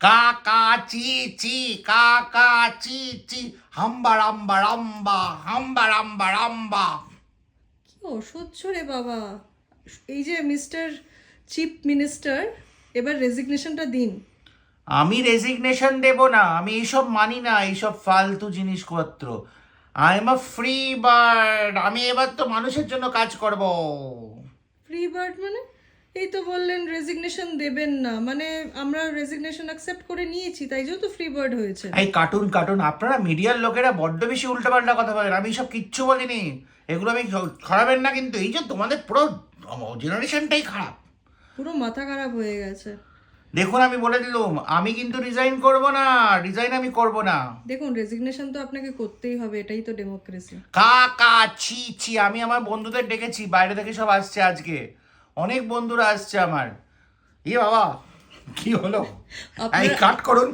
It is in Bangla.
কাকা চি চি কাকা চি চি হাম্বা রাম্বা রাম্বা হাম্বা রাম্বা রাম্বা। কি অসহ্য রে বাবা। এই যে মিস্টার চিফ মিনিস্টার, এবার রেজিগনেশনটা দিন। আমি রেজিগনেশন দেব না, আমি এইসব মানি না, এইসব ফালতু জিনিসপত্র। I am a free bird, আমি এবার তো মানুষের জন্য কাজ করব। ফ্রি বার্ড মানে? এই তো বললেন রেজিগনেশন দেবেন না, মানে আমরা রেজিগনেশন অ্যাকসেপ্ট করে নিয়েছি, তাই যেহেতু ফ্রি বার্ড হয়েছে। এই কার্টুন কার্টুন, আপনারা মিডিয়ার লোকেরা বড্ড বেশি উল্টোপাল্টা কথা বলেন, আমি সব কিচ্ছু বলিনি। এগুলো আমি খারাপের না, কিন্তু এই যে তোমাদের পুরো জেনারেশনটাই খারাপ। পুরো মাথা খারাপ হয়ে গেছে। দেখুন আমি বলে দিলুম, আমি কিন্তু রিজাইন করব না, রিজাইন আমি করব না। দেখুন, রেজিগনেশন তো আপনাকে করতেই হবে, এটাই তো ডেমোক্রেসি। কাকা ছি ছি, আমি আমার বন্ধুদের ডেকেছি, বাইরে থেকে সব আসছে আজকে, অনেক বন্ধুরা আসছে আমার। বাবা কি হলো, এই আপনার কাট করুন।